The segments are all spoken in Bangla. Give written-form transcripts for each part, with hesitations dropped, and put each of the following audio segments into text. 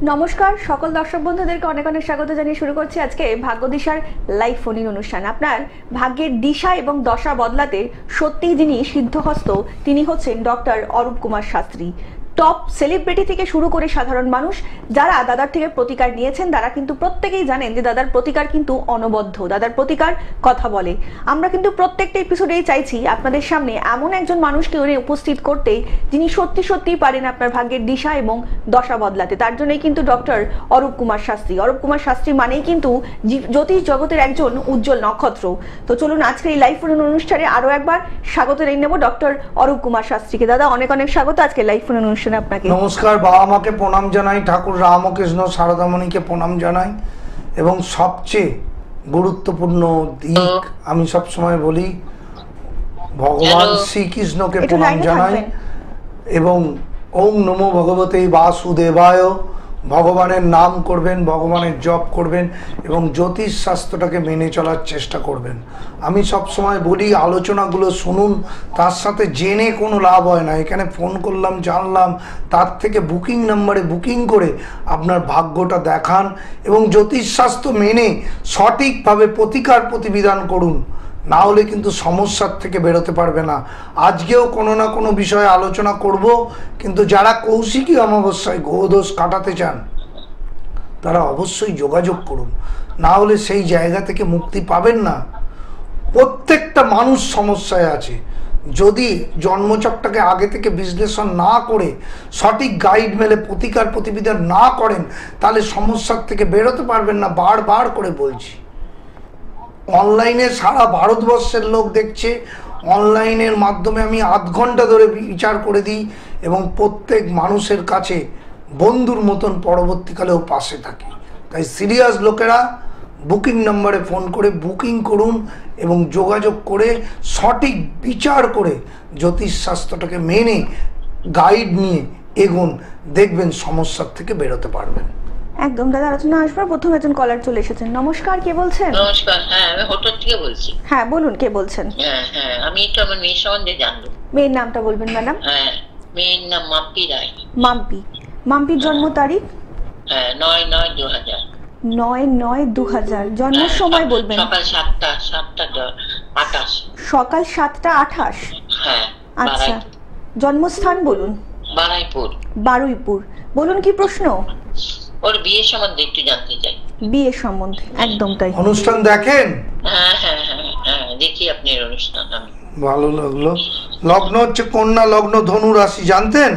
নমস্কার সকল দর্শক বন্ধুদেরকে অনেক অনেক স্বাগত জানিয়ে শুরু করছি আজকে ভাগ্যদিশার লাইভ ফোন ইন অনুষ্ঠান। আপনার ভাগ্যের দিশা এবং দশা বদলাতে সত্যিই যিনি সিদ্ধহস্ত তিনি হচ্ছেন doctor Arup Kumar Shastri. Top celebrity থেকে শুরু করে সাধারণ মানুষ যারা দাদার থেকে প্রতিকার নিয়েছেন তারা কিন্তু প্রত্যেকেই জানেন যে দাদার প্রতিকার কিন্তু অনবদ্য, দাদার প্রতিকার কথা বলে। আমরা কিন্তু প্রত্যেকটা এপিসোডেই চাইছি আপনাদের সামনে এমন একজন মানুষকে উনি উপস্থিত করতে যিনি সত্যি সত্যিই পারেন আপনার ভাগ্যের দিশা এবং দশা বদলাতে। তার জন্যই কিন্তু ডক্টর অরূপ কুমার শাস্ত্রী। অরূপ কুমার শাস্ত্রী মানেই কিন্তু জ্যোতিষ জগতের একজন উজ্জ্বল নক্ষত্র। তো চলুন আজকের এই লাইভ ফোন অনুষ্ঠানে আরো একবার স্বাগত জানিয়ে নেব ডক্টর অরূপ কুমার শাস্ত্রীকে। দাদা অনেক অনেক স্বাগত আজকে লাইভ ফোন অনুষ্ঠানে আপনাকে। নমস্কার, বাবা মাকে প্রণাম জানাই, ঠাকুর রামকৃষ্ণ সারদামণিকে প্রণাম জানাই, এবং সবচেয়ে গুরুত্বপূর্ণ দিক আমি সবসময় বলি ভগবান শ্রীকৃষ্ণকে প্রণাম জানাই, এবং ওম নমো ভগবতে বাসুদেবায়, ভগবানের নাম করবেন, ভগবানের জপ করবেন এবং জ্যোতিষ শাস্ত্রটাকে মেনে চলার চেষ্টা করবেন। আমি সবসময় বলি আলোচনাগুলো শুনুন, তার সাথে জেনে কোনো লাভ হয় না। এখানে ফোন করলাম জানলাম, তার থেকে বুকিং নাম্বারে বুকিং করে আপনার ভাগ্যটা দেখান এবং জ্যোতিষ শাস্ত্র মেনে সঠিকভাবে প্রতিকার প্রতিবিধান করুন, না হলে কিন্তু সমস্যার থেকে বেরোতে পারবে না। আজকেও কোনো না কোনো বিষয়ে আলোচনা করব, কিন্তু যারা কৌশিকী অমাবস্যায় গ্রহদোষ কাটাতে চান তারা অবশ্যই যোগাযোগ করুন, না হলে সেই জায়গা থেকে মুক্তি পাবেন না। প্রত্যেকটা মানুষ সমস্যায় আছে। যদি জন্মচক্রটাকে আগে থেকে বিশ্লেষণ না করে সঠিক গাইড মেলে প্রতিকার প্রতিবিধান না করেন তাহলে সমস্যার থেকে বেরোতে পারবেন না। বারবার করে বলছি, অনলাইনে সারা ভারতবর্ষের লোক দেখছে, অনলাইনের মাধ্যমে আমি আধ ঘন্টা ধরে বিচার করে দিই এবং প্রত্যেক মানুষের কাছে বন্ধুর মতন পরবর্তীকালেও পাশে থাকি। তাই সিরিয়াস লোকেরা বুকিং নাম্বারে ফোন করে বুকিং করুন এবং যোগাযোগ করে সঠিক বিচার করে জ্যোতিষ শাস্ত্রটাকে মেনে গাইড নিয়ে এগোন, দেখবেন সমস্যার থেকে বেরোতে পারবেন। একদম দাদা, আলোচনা আসবার প্রথম একজন কলার চলে এসেছেন। নমস্কার, কে বলছেন? নমস্কার, হ্যাঁ আমি হোটেল থেকে বলছি। হ্যাঁ বলুন, কে বলছেন? হ্যাঁ হ্যাঁ, আমি একটু আমার মেয়ের সম্বন্ধে জানবো। মেয়ের নামটা বলবেন ম্যাডাম? হ্যাঁ, মেয়ের নাম মাম্পি রায়। মাম্পি। মাম্পির জন্ম তারিখ? হ্যাঁ, 9/9/2000। 9/9/2000। জন্মের সময় বলবেন? সকাল 7টা 28। সকাল 7টা 28। হ্যাঁ। আচ্ছা, জন্মস্থান বলুন? বারুইপুর। বারুইপুর। বলুন কি প্রশ্ন? ওর বিয়ের সম্বন্ধে একটু জানতে চাই। বিয়ের সম্বন্ধে? একদম তাই। অনুষ্ঠান দেখেন? হ্যাঁ হ্যাঁ হ্যাঁ হ্যাঁ, দেখি আপনার অনুষ্ঠান। আমি ভালো লাগলো। লগ্ন হচ্ছে কন্যা লগ্ন, ধনু রাশি, জানতেন?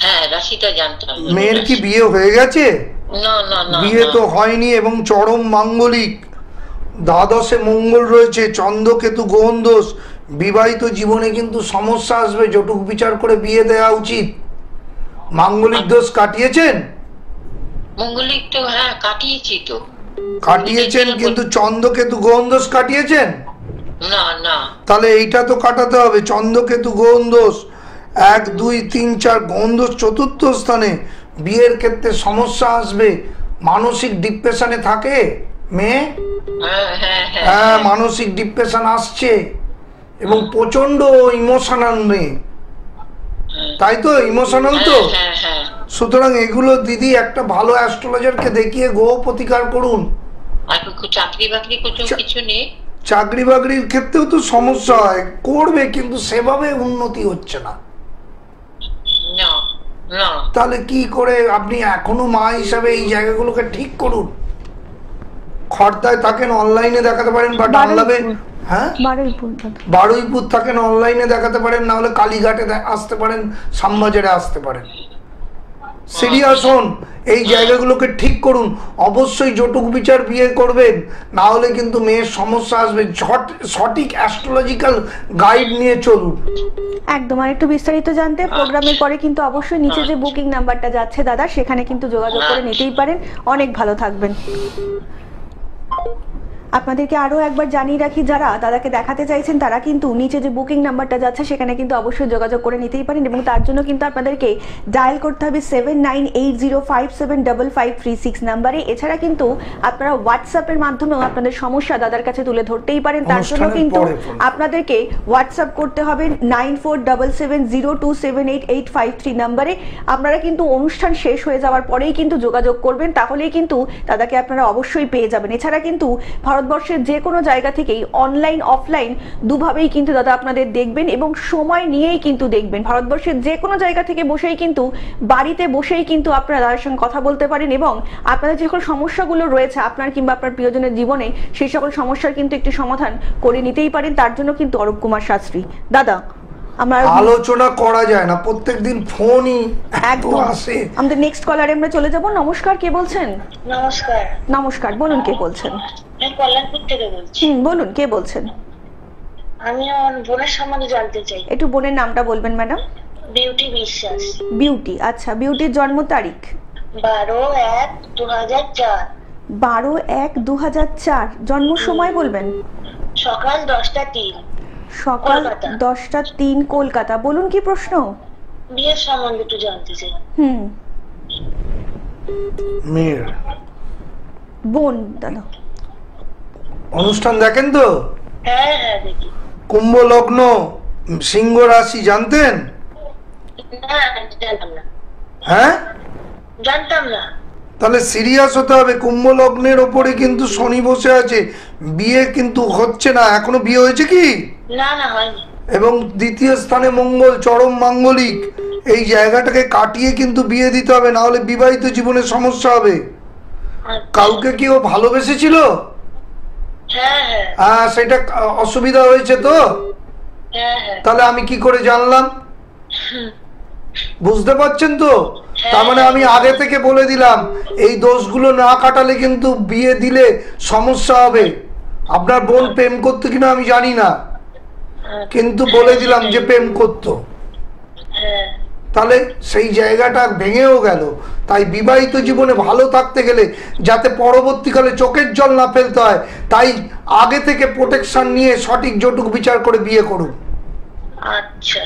হ্যাঁ, রাশিটা জানতাম। মেয়ের কি বিয়ে হয়ে গেছে? না না না, বিয়ে তো হয়নি এবং চরম মাঙ্গলিক। দ্বাদশে মঙ্গল রয়েছে, চন্দ্রকেতু গ্রহণ দোষ, বিবাহিত জীবনে কিন্তু সমস্যা আসবে। জটুক বিচার করে বিয়ে দেওয়া উচিত। মাঙ্গলিক দোষ কাটিয়েছেন? মঙ্গলিক তো হ্যাঁ কাটিয়েছি তো। কাটিয়েছেন, কিন্তু চন্দ্রকেতু গ্রহণ দোষ কাটিয়েছেন? না না। তাহলে এইটা তো কাটাতে হবে। চন্দ্রকেতু গ্রহণ দোষ 1 2 3 4, গ্রহণ দোষ চতুর্থ স্থানে। বিয়ের ক্ষেত্রে সমস্যা আসবে। মানসিক ডিপ্রেশনে থাকে মেয়ে। হ্যাঁ, মানসিক ডিপ্রেশন আসছে এবং প্রচন্ড ইমোশনাল মেয়ে, তাই তো? ইমোশনাল তো। সুতরাং এগুলো দিদি একটা ভালো অ্যাস্ট্রোলজারকে দেখিয়ে গ্রহ প্রতিকার করুন। চাকরি বাকরি কিছু নেই? চাকরি বাকরির ক্ষেত্রেও তো সমস্যা হয়, করবে কিন্তু সেভাবে উন্নতি হচ্ছে না। তাহলে কি করে? আপনি এখনো মা হিসাবে এই জায়গাগুলোকে ঠিক করুন। খড়দায় থাকেন, অনলাইনে দেখাতে পারেন, বা ডানলাবে। হ্যাঁ, বারুইপুর থাকেন, অনলাইনে দেখাতে পারেন, না হলে কালীঘাটে আসতে পারেন, শ্যামবাজারে আসতে পারেন। সিরিয়াস হন, এই জায়গাগুলোকে ঠিক করুন। অবশ্যই জটুক বিচার বিয়ে করবেন, না হলে কিন্তু মেয়ের সমস্যা আসবে। সঠিক অ্যাস্ট্রোলজিক্যাল গাইড নিয়ে চলুন। একদম। আর একটু বিস্তারিত জানতে প্রোগ্রামের পরে কিন্তু অবশ্যই নিচে যে বুকিং নাম্বারটা যাচ্ছে দাদা, সেখানে কিন্তু যোগাযোগ করে নিতেই পারেন। অনেক ভালো থাকবেন। আপনাদেরকে আরও একবার জানিয়ে রাখি, যারা দাদাকে দেখাতে চাইছেন তারা কিন্তু নিচে যে বুকিং নাম্বারটা যাচ্ছে সেখানে কিন্তু অবশ্যই যোগাযোগ করে নিতেই পারেন, এবং তার জন্য কিন্তু আপনাদেরকে ডায়াল করতে হবে 7980575536 নাম্বারে। এছাড়া কিন্তু আপনারা হোয়াটসঅ্যাপের মাধ্যমেও আপনাদের সমস্যা দাদার কাছে তুলে ধরতেই পারেন। তার জন্য কিন্তু আপনাদেরকে হোয়াটসঅ্যাপ করতে হবে 9477027885 নাম্বারে। আপনারা কিন্তু অনুষ্ঠান শেষ হয়ে যাওয়ার পরেই কিন্তু যোগাযোগ করবেন, তাহলেই কিন্তু দাদাকে আপনারা অবশ্যই পেয়ে যাবেন। এছাড়া কিন্তু ভারতবর্ষের যে কোনো জায়গা থেকেই অনলাইন অফলাইন দুভাবেই কিন্তু দাদা আপনাদের দেখবেন, এবং সময় নিয়েই কিন্তু দেখবেন। ভারতবর্ষের যে কোনো জায়গা থেকে বসেই কিন্তু বাড়িতে বসেই কিন্তু আপনারা দাদার সঙ্গে কথা বলতে পারেন, এবং আপনাদের যে সকল সমস্যাগুলো রয়েছে আপনার কিংবা আপনার প্রিয়জনের জীবনে, সেই সকল সমস্যার কিন্তু একটি সমাধান করে নিতেই পারেন। তার জন্য কিন্তু অরূপ কুমার শাস্ত্রী দাদা আমরা আলোচনা করা যায় না, প্রত্যেকদিন ফোনই একদম আসে। আমাদের নেক্সট কলারে আমরা চলে যাব। নমস্কার, কে বলছেন? নমস্কার, নমস্কার, বলুন কে বলছেন? আমি কল্যাণপুর থেকে বলছি। বলুন কে বলছেন? আমি আমার বোনের সম্বন্ধে জানতে চাই। একটু বোনের নামটা বলবেন ম্যাডাম। বিউটি বিশ্বাস। বিউটি, আচ্ছা। বিউটির জন্ম তারিখ 12/1/2004। 12/1/2004। জন্ম সময় বলবেন? সকাল 10টা 3। সকাল কলকাতা। 10টা 3 কলকাতা। বলুন কি প্রশ্ন? বিয়ের সম্বন্ধে একটু জানতে চাই। মেয়ের বোন দাদা। অনুষ্ঠান দেখেন তো? হ্যাঁ হ্যাঁ দেখি। কুম্ভ লগ্ন, সিংহ রাশি জানতেন? না জানতাম না। হ্যাঁ, জানতাম না। তাহলে সিরিয়াস হতে হবে। কুম্ভ লগ্নের ওপরে কিন্তু শনি বসে আছে, বিয়ে কিন্তু হচ্ছে না। এখনো বিয়ে হয়েছে কি? না না হয়নি। এবং দ্বিতীয় স্থানে মঙ্গল, চরম মাঙ্গলিক। এই জায়গাটাকে কাটিয়ে কিন্তু বিয়ে দিতে হবে, না হলে বিবাহিত জীবনে সমস্যা হবে। কাউকে কি ও ভালোবেসেছিল? হ্যাঁ হ্যাঁ হ্যাঁ, সেটা অসুবিধা হয়েছে তো? হ্যাঁ হ্যাঁ। তাহলে আমি কি করে জানলাম? বুঝতে পারছেন তো? তার মানে আমি আগে থেকে বলে দিলাম, এই দোষগুলো না কাটালে কিন্তু বিয়ে দিলে সমস্যা হবে। আপনার বোন প্রেম করতো কিনা আমি জানি না, কিন্তু বলে দিলাম যে প্রেম করতো। হ্যাঁ তাহলে সেই জায়গাটা ভেঙেও গেল। তাই বিবাহিত জীবনে ভালো থাকতে গেলে যাতে পরবর্তীকালে চোখের জল না ফেলতে হয়, তাই আগে থেকে প্রোটেকশন নিয়ে সঠিক জটুক বিচার করে বিয়ে করুন। আচ্ছা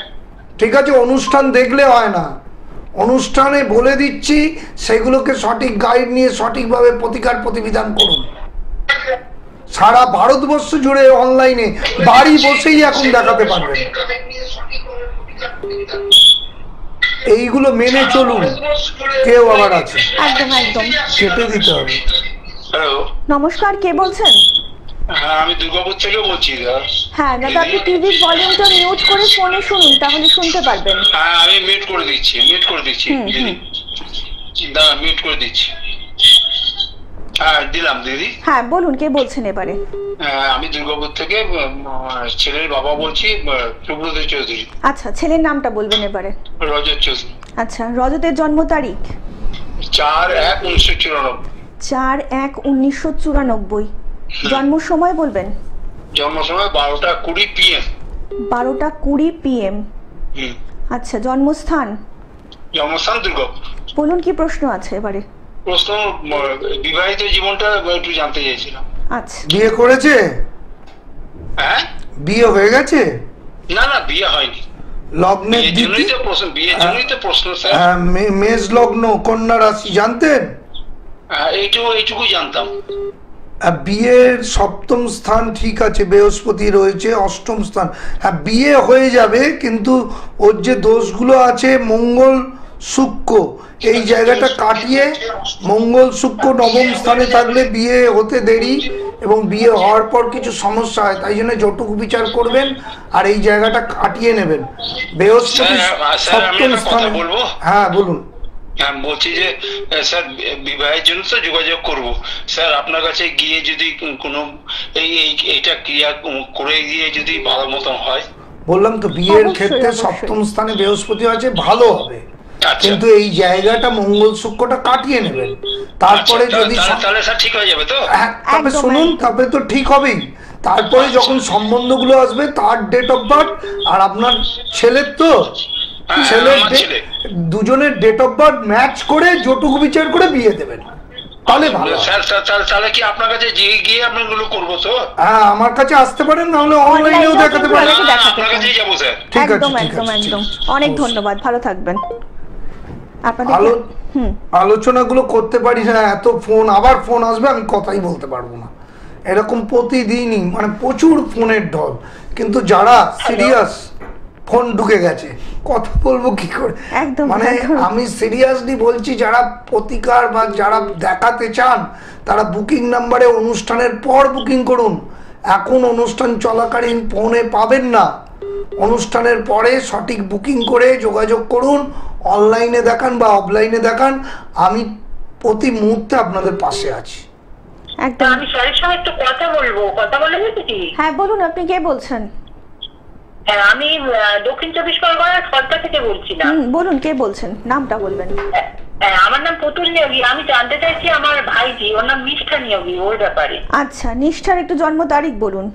ঠিক আছে? অনুষ্ঠান দেখলে হয় না, অনুষ্ঠানে বলে দিচ্ছি, সেগুলোকে সঠিক গাইড নিয়ে সঠিকভাবে প্রতিকার প্রতিবিধান করুন। সারা ভারতবর্ষ জুড়ে অনলাইনে বাড়ি বসেই এখন দেখাতে পারবেন। এইগুলো মেনে চলুন। কেউ আবার আছে, একদম একদম। কেটে দিতে হবে। হ্যালো, নমস্কার, কে বলছেন? হ্যাঁ আমি দুর্গাপুর থেকে বলছি। হ্যাঁ দাদা, আপনি টিভির ভলিউমটা মিউট করে ফোনে শুনুন, তাহলে শুনতে পারবেন। হ্যাঁ আমি মিউট করে দিচ্ছি দিদি। দাঁড়া, মিউট করে দিচ্ছি। হ্যাঁ দিলাম দিদি। হ্যাঁ বলুন কে বলছেন এবারে? আমি দুর্গাপুর থেকে ছেলের বাবা বলছি, সুব্রত চৌধুরী। আচ্ছা, ছেলের নামটা বলবেন এবারে। রজত চৌধুরী। আচ্ছা, রজতের জন্ম তারিখ? 4/1/1994। 4/1/1994। জন্ম সময় বলবেন? জন্ম সময় 12টা 20 PM। 12টা 20 PM। আচ্ছা, জন্মস্থান? জন্মস্থান দুর্গাপুর। বলুন কি প্রশ্ন আছে এবারে? প্রশ্ন, বিবাহিত জীবনটা একটু জানতে চাইছিলাম। আচ্ছা, বিয়ে করেছে? হ্যাঁ, বিয়ে হয়ে গেছে? না না বিয়ে হয়নি। লগ্নের বিয়ের জন্যই তো প্রশ্ন স্যার। মেষ লগ্ন, কন্যা রাশি জানতেন? এইটুকু জানতাম। বিয়ের সপ্তম স্থান ঠিক আছে, বৃহস্পতি রয়েছে অষ্টম স্থান। হ্যাঁ, বিয়ে হয়ে যাবে, কিন্তু ওর যে দোষগুলো আছে, মঙ্গল শুক্র, এই জায়গাটা কাটিয়ে, মঙ্গল শুক্র নবম স্থানে থাকলে বিয়ে হতে দেরি এবং বিয়ে হওয়ার পর কিছু সমস্যা হয়। তাই জন্য জটুক বিচার করবেন আর এই জায়গাটা কাটিয়ে নেবেন। বৃহস্পতি সপ্তম স্থানে। হ্যাঁ বলুন। হ্যাঁ বলছি যে স্যার, বিবাহের জন্য তো যোগাযোগ করব স্যার, আপনার কাছে গিয়ে যদি কোনো এইটা ক্রিয়া করে গিয়ে যদি ভালো মতন হয়। বললাম তো, বিয়ের ক্ষেত্রে সপ্তম স্থানে বৃহস্পতি আছে, ভালো হবে। কিন্তু এই জায়গাটা মঙ্গল শুক্রটা কাটিয়ে নেবেন, তারপরে যদি তাহলে স্যার ঠিক হয়ে যাবে তো? তবে শুনুন, তবে তো ঠিক হবেই। তারপরে যখন সম্বন্ধগুলো আসবে, তার ডেট অফ বার্থ আর আপনার ছেলের, তো ছেলের দুজনের ডেট অফ বার্থ ম্যাচ করে জটুক বিচার করে বিয়ে দেবেন। তাহলে ভালো হয়। স্যার তাহলে কি আপনার কাছে গিয়ে আপনাগুলো করবো তো? হ্যাঁ, আমার কাছে আসতে পারেন, নাহলে অনলাইনেও Online-এও দেখাতে কিন্তু পারেন। আমাকে দেখাতে আপনার কাছেই যাবো স্যার। ঠিক আছে, একদম ঠিক একদম আছে, একদম ঠিক আছে। অনেক অবশ্যই। ধন্যবাদ, ভালো থাকবেন আপনাদের। আলোচনাগুলো করতে পারি না, এত ফোন, আবার ফোন আসবে, আমি কথাই বলতে পারবো না। এরকম প্রতিদিনই মানে প্রচুর ফোনের ঢল, কিন্তু যারা সিরিয়াস ফোন ঢুকে গেছে, কথা বলবো কি করে? একদম, মানে একদম। আমি সিরিয়াসলি বলছি, যারা প্রতিকার বা যারা দেখাতে চান তারা বুকিং নাম্বারে অনুষ্ঠানের পর বুকিং করুন। এখন অনুষ্ঠান চলাকালীন ফোনে পাবেন না, অনুষ্ঠানের পরে সঠিক বুকিং করে যোগাযোগ করুন। অনলাইনে দেখান বা অফলাইনে দেখান, আমি প্রতি মুহূর্তে আপনাদের পাশে আছি। একদম। আমি স্যারের সঙ্গে একটু কথা বলবো, কথা বলে হয়েছে কি? হ্যাঁ বলুন, আপনি কে বলছেন? হ্যাঁ, আমি দক্ষিণ চব্বিশ পরগনার খড়দা থেকে বলছিলাম। বলুন কে বলছেন, নামটা বলবেন। হ্যাঁ, আমার নাম পুতুল নিয়োগী। আমি জানতে চাইছি আমার ভাইজি, ওর নাম নিষ্ঠা নিয়োগী, ওর ব্যাপারে। আচ্ছা, নিষ্ঠার একটু জন্ম তারিখ বলুন।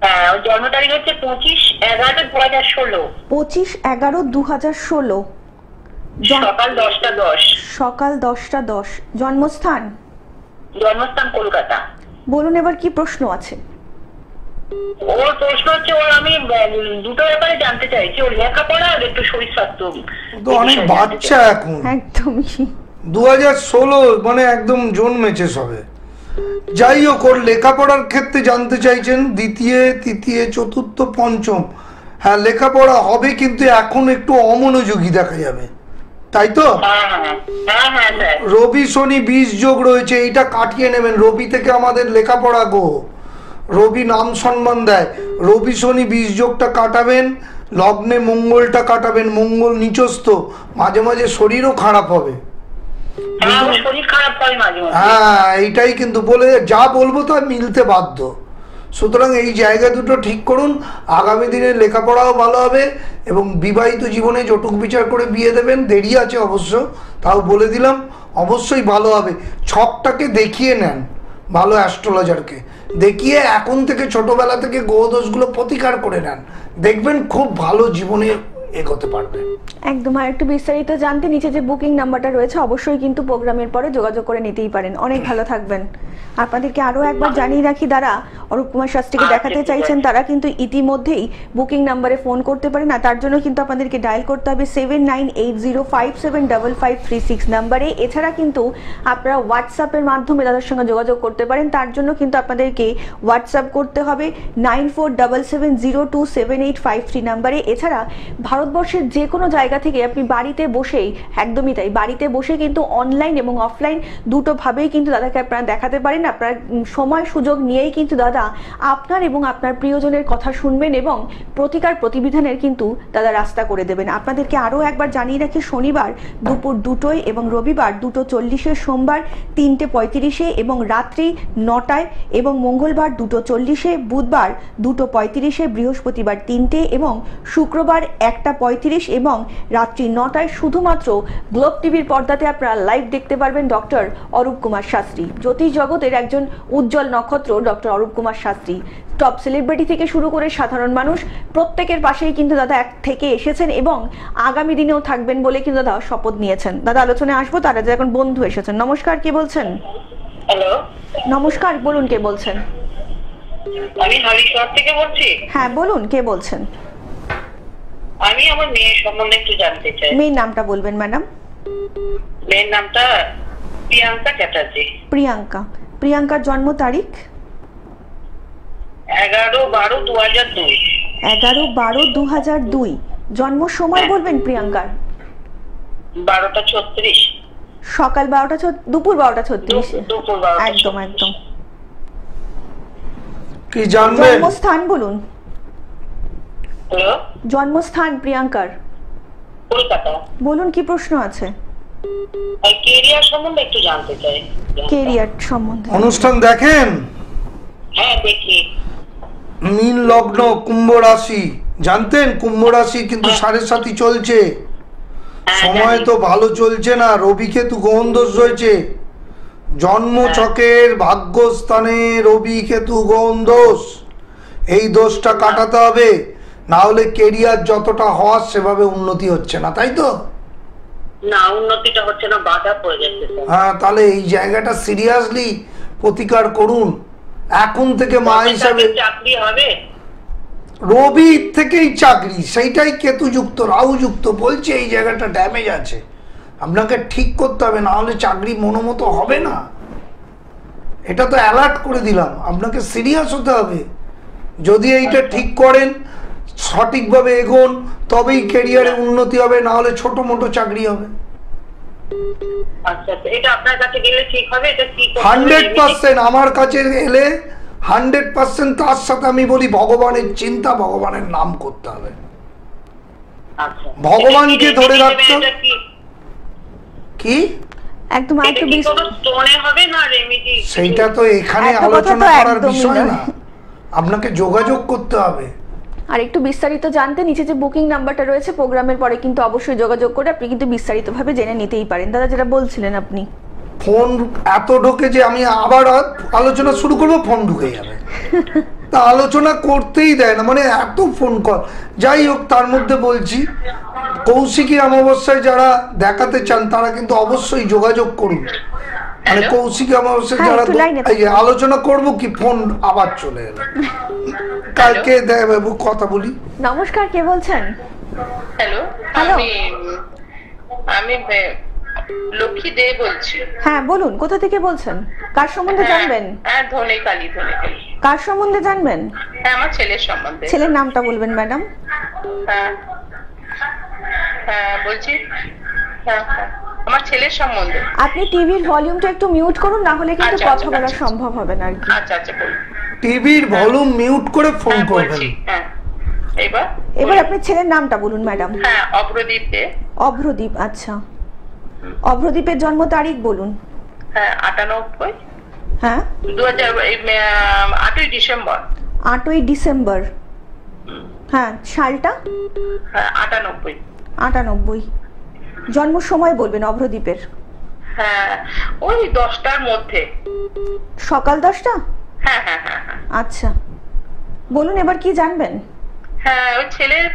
হ্যাঁ, ওর জন্ম তারিখ হচ্ছে 25/11/2016, 25/11/2016, সকাল 10টা 10। সকাল 10টা 10। জন্মস্থান? জন্মস্থান কলকাতা। বলুন এবার কি প্রশ্ন আছে? ওর প্রশ্ন হচ্ছে, ওর আমি দুটো ব্যাপারে জানতে চাইছি, ওর লেখাপড়া আর একটু শরীর স্বাস্থ্য। তো অনেক বাচ্চা এখন, একদমই। 2016 মানে একদম জন্মেছে সবে। যাই হোক, ওর লেখাপড়ার ক্ষেত্রে জানতে চাইছেন, দ্বিতীয় তৃতীয় চতুর্থ পঞ্চম। হ্যাঁ, লেখাপড়া হবে, কিন্তু এখন একটু অমনোযোগী দেখা যাবে, তাই তো? হ্যাঁ হ্যাঁ স্যার। রবি শনি 20 যোগ রয়েছে, এইটা কাটিয়ে নেবেন। রবি থেকে আমাদের লেখাপড়া গো, রবি নাম সম্মান দেয়। রবি শনি 20 যোগটা কাটাবেন, লগ্নে মঙ্গলটা কাটাবেন। মঙ্গল নিচস্থ, মাঝে মাঝে শরীরও খারাপ হবে। হ্যাঁ, ওর শরীর খারাপ হয় মাঝে মাঝে। হ্যাঁ, এইটাই কিন্তু বলে যা বলবো তা মিলতে বাধ্য। সুতরাং এই জায়গা দুটো ঠিক করুন, আগামী দিনে লেখাপড়াও ভালো হবে এবং বিবাহিত জীবনে জটুক বিচার করে বিয়ে দেবেন। দেরি আছে অবশ্য, তাও বলে দিলাম, অবশ্যই ভালো হবে। ছকটাকে দেখিয়ে নেন, ভালো অ্যাস্ট্রোলজারকে দেখিয়ে এখন থেকে ছোটবেলা থেকে গ্রহদোষগুলো প্রতিকার করে নেন, দেখবেন খুব ভালো জীবনে এগোতে পারবেন। একদম। আর একটু বিস্তারিত জানতে নিচে যে বুকিং নাম্বারটা রয়েছে অবশ্যই কিন্তু প্রোগ্রামের পরে যোগাযোগ করে নিতেই পারেন। অনেক ভালো থাকবেন। আপনাদেরকে আরো একবার জানিয়ে রাখি, যারা অরূপ কুমার শাস্ত্রীকে দেখাতে চাইছেন তারা কিন্তু ইতিমধ্যেই বুকিং নাম্বারে ফোন করতে পারেন। আর তার জন্য কিন্তু আপনাদেরকে ডায়াল করতে হবে 7980575536 নাম্বারে। এছাড়া কিন্তু আপনারা হোয়াটসঅ্যাপের মাধ্যমে তাদের সঙ্গে যোগাযোগ করতে পারেন। তার জন্য কিন্তু আপনাদেরকে হোয়াটসঅ্যাপ করতে হবে 9477027853 নাম্বারে। এছাড়া ভারতবর্ষের যে কোনো জায়গা থেকে আপনি বাড়িতে বসেই, একদমই তাই, বাড়িতে বসে কিন্তু অনলাইন এবং অফলাইন দুটো ভাবেই কিন্তু দাদাকে আপনারা দেখাতে পারেন। আপনার সময় সুযোগ নিয়েই কিন্তু দাদা আপনার এবং আপনার প্রিয়জনের কথা শুনবেন এবং প্রতিকার প্রতিবিধানের কিন্তু দাদা রাস্তা করে দেবেন। আপনাদেরকে আরও একবার জানিয়ে রাখি, শনিবার দুপুর 2টোয় এবং রবিবার 2:40, সোমবার 3:35 এবং রাত্রি 9টায় এবং মঙ্গলবার 2:40, বুধবার 2:35, বৃহস্পতিবার 3টে এবং শুক্রবার 1:35 এবং রাত্রি 9টায়। শুধুমাত্র গ্লোব টিভির পর্দাতে আপনারা লাইভ দেখতে পারবেন ডক্টর অরূপ কুমার শাস্ত্রী। জ্যোতিষ জগতের একজন উজ্জ্বল নক্ষত্র doctor Arup Kumar Shastri. Top celebrity থেকে শুরু করে সাধারণ মানুষ প্রত্যেকের পাশেই কিন্তু দাদা এক থেকে এসেছেন এবং আগামী দিনেও থাকবেন বলে কিন্তু দাদা শপথ নিয়েছেন। দাদা আলোচনায় আসবো, তার আগে এখন বন্ধু এসেছেন। নমস্কার, কে বলছেন? হ্যালো, নমস্কার, বলুন কে বলছেন? আমি হরিশহর থেকে বলছি। হ্যাঁ বলুন কে বলছেন? আমি আমার মেয়ের সম্বন্ধে একটু জানতে চাই। মেয়ের নামটা বলবেন ম্যাডাম। মেয়ের নামটা প্রিয়াঙ্কা চ্যাটার্জি। প্রিয়াঙ্কা। প্রিয়াঙ্কার জন্ম তারিখ? 11/12/2002। 11/12/2002। জন্ম সময় বলবেন প্রিয়াঙ্কার? 12টা 36। সকাল 12টা, দুপুর 12টা 36। দুপুর 12টা। একদম একদম। কি জানবেন? জন্মস্থান বলুন। হ্যালো, জন্মস্থান প্রিয়াঙ্কার কলকাতা। বলুন কি প্রশ্ন আছে? আর কেরিয়ার সম্বন্ধে একটু জানতে চাই। কেরিয়ার সম্বন্ধে। অনুষ্ঠান দেখেন? হ্যাঁ দেখি। মীন লগ্ন, কুম্ভ রাশি, জানতেন কুম্ভ রাশি কিন্তু 7.5 চলছে, সময় তো ভালো চলছে না। রবি কেতু গ্রহণ দোষ রয়েছে, জন্ম ছকের ভাগ্যস্থানে রবি কেতু গ্রহণ দোষ। এই দোষটা কাটাতে হবে, না হলে কেরিয়ার যতটা হওয়ার সেভাবে উন্নতি হচ্ছে না, তাই তো? না, উন্নতিটা হচ্ছে না, বাধা পড়ে যাচ্ছে স্যার। হ্যাঁ, তাহলে এই জায়গাটা সিরিয়াসলি প্রতিকার করুন এখন থেকে। মা হিসাবে চাকরি হবে, রবি থেকেই চাকরি, সেইটাই কেতুযুক্ত রাহুযুক্ত, বলছে এই জায়গাটা ড্যামেজ আছে, আপনাকে ঠিক করতে হবে, না হলে চাকরি মনোমতো হবে না। এটা তো অ্যালার্ট করে দিলাম, আপনাকে সিরিয়াস হতে হবে। যদি এইটা ঠিক করেন, সঠিকভাবে এগোন, তবেই ক্যারিয়ারে উন্নতি হবে, না হলে ছোট মোটো চাকরি হবে। আচ্ছা, এটা আপনার কাছে গেলে ঠিক হবে? এটা কি করতে হবে? 100% আমার কাছে এলে 100% তার সাথে আমি বলি ভগবানের চিন্তা, ভগবানের নাম করতে হবে, আচ্ছা, ভগবানকে ধরে রাখতে হবে। এটা কি কি একদম এটা একটু কি কোনো স্টোনে হবে না রেমেডি? সেইটা তো এখানে এত কথা তো আলোচনা করার একদমই বিষয় নয়। না, আপনাকে যোগাযোগ করতে হবে। আর একটু বিস্তারিত জানতে নিচে যে বুকিং নাম্বারটা রয়েছে প্রোগ্রামের পরে কিন্তু অবশ্যই যোগাযোগ করে আপনি কিন্তু বিস্তারিতভাবে জেনে নিতেই পারেন। দাদা যেটা বলছিলেন আপনি, ফোন এত ঢোকে যে আমি আবার আলোচনা শুরু করবো, ফোন ঢুকে যাবে, তা আলোচনা করতেই দেয় না, মানে এত ফোন কল। যাই হোক, তার মধ্যে বলছি কৌশিকী অমাবস্যায় যারা দেখাতে চান তারা কিন্তু অবশ্যই যোগাযোগ করুন। মানে কৌশিকী অমাবস্যায় হ্যাঁ, যারা একটু লাইনে এই যে আলোচনা করব কি, ফোন আবার চলে এলো। কালকে বাবু কথা বলি। নমস্কার, কে বলছেন? Hello, hello. আমি লক্ষ্মী দে বলছি। হ্যাঁ বলুন, কোথা থেকে বলছেন? কার সম্বন্ধে জানবেন? হ্যাঁ, ধনেকালী। কার সম্বন্ধে জানবেন? হ্যাঁ, আমার ছেলের সম্বন্ধে। ছেলের নামটা বলবেন ম্যাডাম। হ্যাঁ হ্যাঁ বলছি, হ্যাঁ আমার ছেলের সম্বন্ধে। আপনি টিভির ভলিউমটা একটু মিউট করুন, না হলে কিন্তু আচ্ছা, কথা আচ্ছা, বলা আচ্ছা। সম্ভব হবে না আর কি। আচ্ছা বলুন। টিভির ভলিউম মিউট করে ফোন হ্যাঁ করবেন। বলছি, হ্যাঁ এবার এবার আপনি ছেলের নামটা বলুন ম্যাডাম। হ্যাঁ, অপরদীপ দে। অভ্রদীপ, আচ্ছা। অভ্রদীপের জন্ম তারিখ বলুন। হ্যাঁ, 98। হ্যাঁ, 8ই ডিসেম্বর। 8ই ডিসেম্বর। হ্যাঁ, সালটা? হ্যাঁ, 98। 98। জন্ম সময় বলবেন অভ্রদীপের। হ্যাঁ, ওই 10টার মধ্যে। সকাল 10টা? হ্যাঁ। আচ্ছা, বলুন এবার কি জানবেন? হ্যাঁ, ওই ছেলের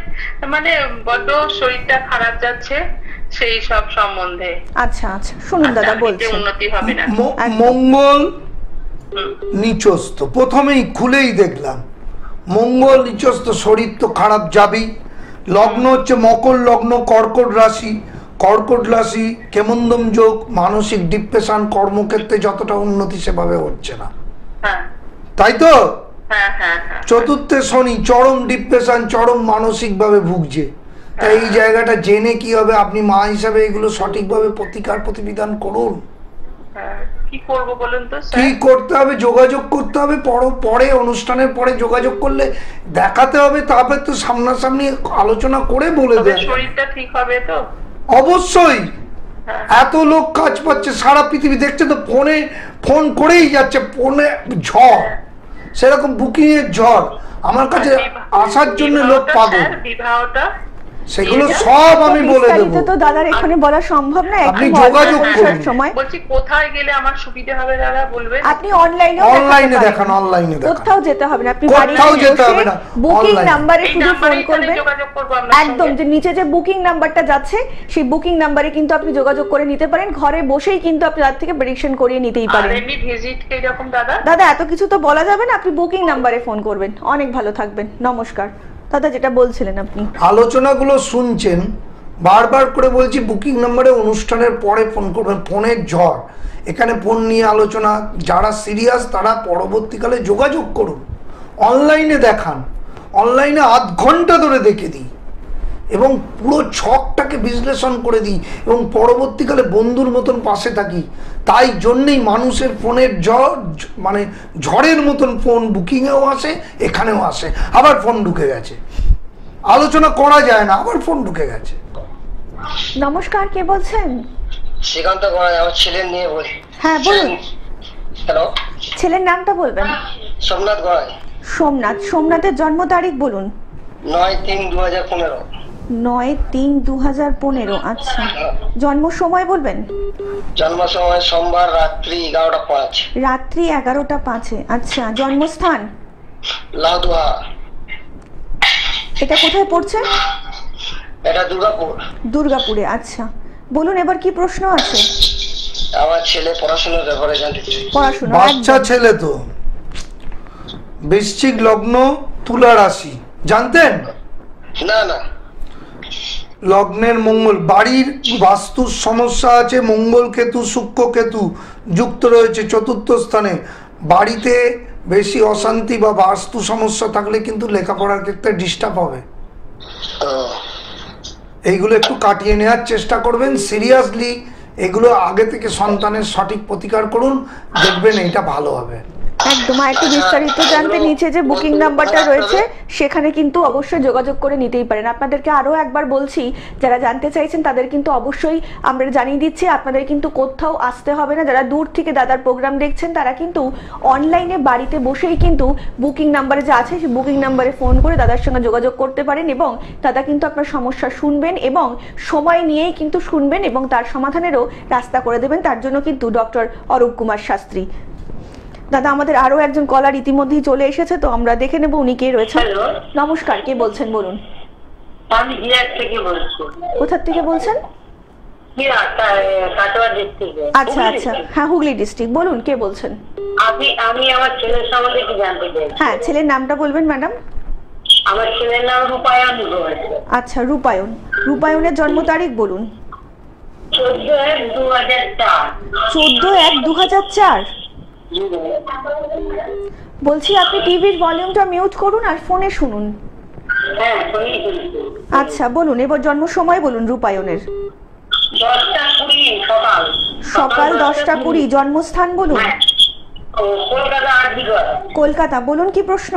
মানে বড্ড শরীরটা খারাপ যাচ্ছে, সেই সব সম্বন্ধে। আচ্ছা, শুনুন দাদা চাকরিতে বলছেন। উন্নতি হবে না। মঙ্গল নিচস্থ, প্রথমেই খুলেই দেখলাম মঙ্গল নিচস্থ, শরীর তো খারাপ যাবেই। লগ্ন হচ্ছে মকর লগ্ন, কর্কট রাশি। কর্কট রাশি কেমন্দম যোগ, মানসিক ডিপ্রেশন, কর্মক্ষেত্রে যতটা উন্নতি সেভাবে হচ্ছে না, হ্যাঁ তাই তো? হ্যাঁ। চতুর্থে শনি, চরম ডিপ্রেশন, চরম মানসিক ভাবে ভুগছে। তাই এই জায়গাটা জেনে কি হবে, আপনি মা হিসাবে এগুলো সঠিকভাবে প্রতিকার প্রতিবিধান করুন। কি করব বলুন তো কি স্যার? করতে হবে? যোগাযোগ করতে হবে, পরে অনুষ্ঠানের পরে যোগাযোগ করলে দেখাতে হবে, তারপরে তো সামনাসামনি আলোচনা করে বলে তবে দেয়। শরীরটা ঠিক হবে তো? অবশ্যই, এত লোক কাজ পাচ্ছে, সারা পৃথিবী দেখছে তো, ফোন করেই যাচ্ছে, ফোনে ঝড়, সেরকম বুকিং এর ঝড়। আমার কাছে আসার জন্য লোক পাগল। বিবাহটা সেগুলো সব আমি বলে দেবো। বিস্তারিত তো দাদার এখানে বলা সম্ভব না, আপনি একটু যোগাযোগ বলার করুন। সময় বলছি, কোথায় গেলে আমার সুবিধা হবে দাদা বলবেন? আপনি অনলাইনে দেখান, অনলাইনে দেখান, কোথাও যেতে হবে না, আপনি কোথাও যেতে হবে না, বুকিং online। নাম্বারে এই শুধু ফোন নাম্বারেই তাহলে করবেন। যোগাযোগ করবো আপনার একদম, সঙ্গে? যে নিচে যে বুকিং নাম্বারটা যাচ্ছে সেই বুকিং নাম্বারে কিন্তু আপনি যোগাযোগ করে নিতে পারেন। ঘরে বসেই কিন্তু আপনি তার থেকে প্রেডিকশন করিয়ে নিতেই আর পারেন। এমনি ভিজিট কি রকম দাদা? দাদা এত কিছু তো বলা যাবে না, আপনি বুকিং নাম্বারে ফোন করবেন। অনেক ভালো থাকবেন, নমস্কার। দাদা যেটা বলছিলেন আপনি, আলোচনাগুলো শুনছেন, বারবার করে বলছি বুকিং নাম্বারে অনুষ্ঠানের পরে ফোন করবেন। ফোনের ঝড়, এখানে ফোন নিয়ে আলোচনা, যারা সিরিয়াস তারা পরবর্তীকালে যোগাযোগ করুন। অনলাইনে দেখান, অনলাইনে আধ ঘন্টা ধরে দেখে দিই এবং পুরো ছকটাকে বিশ্লেষণ করে দিই এবং পরবর্তীকালে বন্ধুর মতন পাশে থাকি। তাই জন্যেই মানুষের ফোনের মানে ঝড়ের মতন ফোন বুকিংয়েও আসে, এখানেও আসে, আবার ফোন ঢুকে গেছে, আলোচনা করা যায় না, আবার ফোন ঢুকে গেছে। নমস্কার, কে বলছেন? শ্রীকান্ত গড়াই, আমার ছেলের নিয়ে বলি। হ্যাঁ বলুন, হ্যালো, ছেলের নামটা বলবেন। সোমনাথ গড়াই। সোমনাথের জন্ম তারিখ বলুন। 9/3/2015। 9/3/2015। আচ্ছা, জন্ম সময় বলবেন। জন্ম সময় সোমবার রাত্রি 11:05। রাত্রি 11:05। আচ্ছা, জন্মস্থান? লাউদুহা। এটা কোথায় পড়ছে? এটা দুর্গাপুর। দুর্গাপুরে। আচ্ছা, বলুন এবার কি প্রশ্ন আছে? আমার ছেলে পড়াশোনার ব্যাপারে জানতে চাই। পড়াশোনা বাচ্চা ছেলে তো, বৃশ্চিক লগ্ন, তুলা রাশি, জানতেন? না না, লগ্নের মঙ্গল, বাড়ির বাস্তুর সমস্যা আছে, মঙ্গল কেতু শুক্র কেতু যুক্ত রয়েছে চতুর্থ স্থানে। বাড়িতে বেশি অশান্তি বা বাস্তু সমস্যা থাকলে কিন্তু লেখাপড়ার ক্ষেত্রে ডিস্টার্ব হবে। ও, এইগুলো একটু কাটিয়ে নেওয়ার চেষ্টা করবেন। সিরিয়াসলি এগুলো আগে থেকে সন্তানের সঠিক প্রতিকার করুন, দেখবেন এটা ভালো হবে। একদম। আর একটু বিস্তারিত জানতে নিচে যে বুকিং নাম্বারটা রয়েছে সেখানে কিন্তু অবশ্যই যোগাযোগ করে নিতেই পারেন। আপনাদেরকে আরও একবার বলছি, যারা জানতে চাইছেন তাদের কিন্তু অবশ্যই আমরা জানিয়ে দিচ্ছি, আপনাদের কিন্তু কোথাও আসতে হবে না। যারা দূর থেকে দাদার প্রোগ্রাম দেখছেন তারা কিন্তু অনলাইনে বাড়িতে বসেই কিন্তু বুকিং নাম্বারে যা আছে সেই বুকিং নাম্বারে ফোন করে দাদার সঙ্গে যোগাযোগ করতে পারেন এবং দাদা কিন্তু আপনার সমস্যা শুনবেন এবং সময় নিয়েই কিন্তু শুনবেন এবং তার সমাধানেরও রাস্তা করে দেবেন। তার জন্য কিন্তু ডক্টর অরূপ কুমার শাস্ত্রী। দাদা আমাদের আরো একজন কলার ইতিমধ্যেই চলে এসেছে, তো আমরা দেখে নেব উনি কে রয়েছে। হ্যালো, নমস্কার, কে বলছেন বলুন? আমি বিরাট থেকে বলছি। কোথা থেকে বলছেন? বিরাট, কাটোয়া ডিস্ট্রিক্টে। আচ্ছা আচ্ছা, হ্যাঁ হুগলি ডিস্ট্রিক্ট। বলুন কে বলছেন? আমি আমার ছেলের সম্বন্ধে কি জানতে চাই? হ্যাঁ, ছেলের নামটা বলবেন ম্যাডাম। আমার ছেলের নাম রূপায়ণ ঘোষ। আচ্ছা, রূপায়ণ। রূপায়ণের জন্ম তারিখ বলুন। 14/1/2004। 14/1/2004। বলছি আপনি টিভির ভলিউমটা মিউট করুন আর ফোনে শুনুন। হ্যাঁ, শুনছি। আচ্ছা বলুন, এবার জন্ম সময় বলুন রূপায়ণের। 10টা 20 সকাল। সকাল 10টা 20। জন্মস্থান বলুন। হ্যাঁ, কলকাতা আরজিগর। কলকাতা। বলুন কি প্রশ্ন?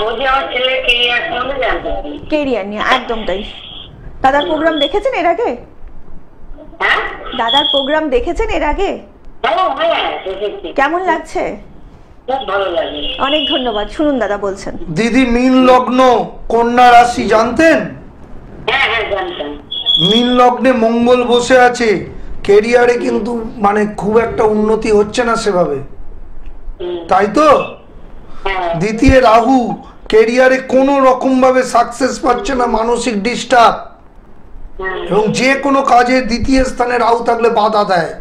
বলছি আমার ছেলের কেরিয়ার সম্বন্ধে জানতে চাই। কেরিয়ার নিয়ে, একদম তাই। দাদার প্রোগ্রাম দেখেছেন এর আগে? হ্যাঁ দাদার প্রোগ্রাম দেখেছেন এর আগে? হ্যাঁ, দেখেছি। কেমন লাগছে? খুব ভালো লাগে। অনেক ধন্যবাদ। শুনুন দাদা বলছেন। দিদি মীন লগ্ন, কন্যা রাশি, জানতেন? হ্যাঁ জানতাম। মীন লগ্নে মঙ্গল বসে আছে, কেরিয়ারে কিন্তু মানে খুব একটা উন্নতি হচ্ছে না সেভাবে, তাই তো? হ্যাঁ, দ্বিতীয় রাহু, কেরিয়ারে কোনো রকম ভাবে সাকসেস পাচ্ছে না, মানসিক ডিস্টার্ব, এবং যে কোনো কাজে দ্বিতীয় স্থানে রাহু থাকলে বাধা দেয়।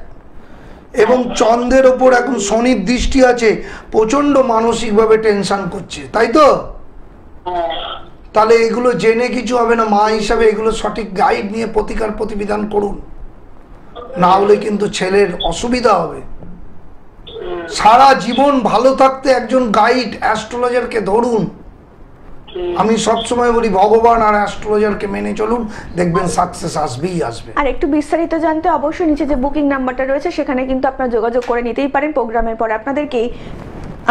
এবং চন্দ্রের ওপর এখন শনির দৃষ্টি আছে, প্রচন্ড মানসিকভাবে টেনশন করছে, তাই তো? তাহলে এগুলো জেনে কিছু হবে না, মা হিসাবে এগুলো সঠিক গাইড নিয়ে প্রতিকার প্রতিবিধান করুন, না হলে কিন্তু ছেলের অসুবিধা হবে। সারা জীবন ভালো থাকতে একজন গাইড অ্যাস্ট্রোলজারকে ধরুন। আমি সবসময় বলি ভগবান আর অ্যাস্ট্রোলজারকে মেনে চলুন, দেখবেন সাকসেস আসবেই আসবে। আর একটু বিস্তারিত জানতে অবশ্যই নিচে যে বুকিং নাম্বারটা রয়েছে সেখানে কিন্তু আপনারা যোগাযোগ করে নিতেই পারেন। প্রোগ্রামের পর আপনাদেরকে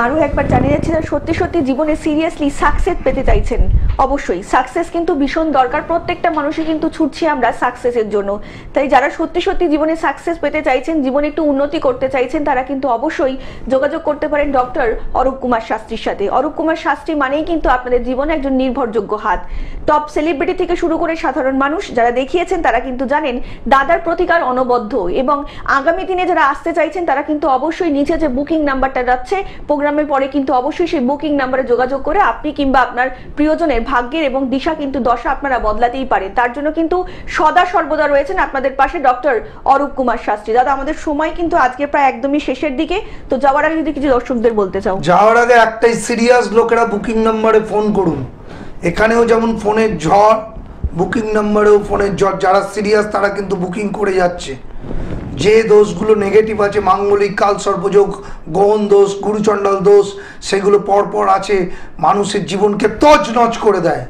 আরও একবার জানিয়ে যাচ্ছি, যারা সত্যি সত্যি জীবনে সিরিয়াসলি সাকসেস পেতে চাইছেন, অবশ্যই সাকসেস কিন্তু ভীষণ দরকার। প্রত্যেকটা মানুষই কিন্তু ছুটছি আমরা সাকসেসের জন্য। তাই যারা সত্যি সত্যি জীবনে সাকসেস পেতে চাইছেন, জীবনে একটু উন্নতি করতে চাইছেন, তারা কিন্তু অবশ্যই যোগাযোগ করতে পারেন ডক্টর অরূপ কুমার শাস্ত্রীর সাথে। অরূপ কুমার শাস্ত্রী মানেই কিন্তু আপনাদের জীবনে একজন নির্ভরযোগ্য হাত। টপ সেলিব্রিটি থেকে শুরু করে সাধারণ মানুষ যারা দেখিয়েছেন তারা কিন্তু জানেন দাদার প্রতিকার অনবদ্য, এবং আগামী দিনে যারা আসতে চাইছেন তারা কিন্তু অবশ্যই নিচে যে বুকিং নাম্বারটা যাচ্ছে প্রোগ্রামের পরে কিন্তু অবশ্যই সেই বুকিং নাম্বারে যোগাযোগ করে আপনি কিংবা আপনার প্রিয়জনের ভাগ্যের এবং দিশা কিন্তু দশা আপনারা বদলাতেই পারেন। তার জন্য কিন্তু সদা সর্বদা রয়েছেন আপনাদের পাশে ডক্টর অরূপ কুমার শাস্ত্রী। দাদা আমাদের সময় কিন্তু আজকে প্রায় একদমই শেষের দিকে, তো যাওয়ার আগে যদি কিছু দর্শকদের বলতে চাও। যাওয়ার আগে একটাই, সিরিয়াস লোকেরা বুকিং নাম্বারে ফোন করুন। এখানেও যেমন ফোনের ঝড়, বুকিং নাম্বারেও ফোনের ঝড়। যারা সিরিয়াস তারা কিন্তু বুকিং করে যাচ্ছে। যে দোষগুলো নেগেটিভ আছে, মাঙ্গলিক, কাল সর্পযোগ, গ্রহণ দোষ, গুরুচণ্ডাল দোষ, সেগুলো পরপর আছে, মানুষের জীবনকে তছনছ করে দেয়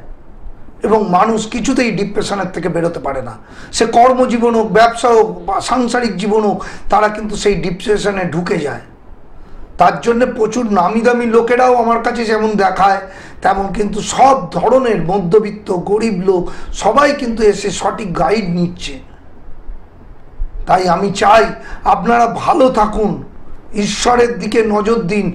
এবং মানুষ কিছুতেই ডিপ্রেশনের থেকে বেরোতে পারে না। সে কর্মজীবন হোক, ব্যবসা হোক বা সাংসারিক জীবন হোক, তারা কিন্তু সেই ডিপ্রেশনে ঢুকে যায়। তার জন্য প্রচুর নামি দামি লোকেরাও আমার কাছে যেমন দেখায়, তেমন কিন্তু সব ধরনের মধ্যবিত্ত, গরিব লোক সবাই কিন্তু এসে সঠিক গাইড নিচ্ছে। তাই আমি চাই আপনারা ভালো থাকুন, ঈশ্বরের দিকে নজর দিন,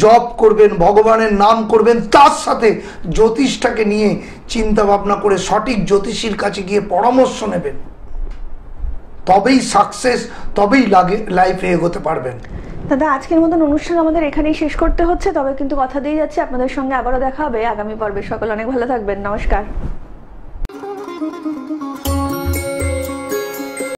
জপ করবেন, ভগবানের নাম করবেন, তার সাথে জ্যোতিষটাকে নিয়ে চিন্তা ভাবনা করে সঠিক জ্যোতিষীর কাছে গিয়ে পরামর্শ নেবেন, তবেই সাকসেস, তবেই লাইফে এগোতে পারবেন। দাদা আজকের মতন অনুষ্ঠান আমাদের এখানেই শেষ করতে হচ্ছে, তবে কিন্তু কথা দিয়ে যাচ্ছে আপনাদের সঙ্গে আবারও দেখা হবে আগামী পর্বে। সকল অনেক ভালো থাকবেন, নমস্কার।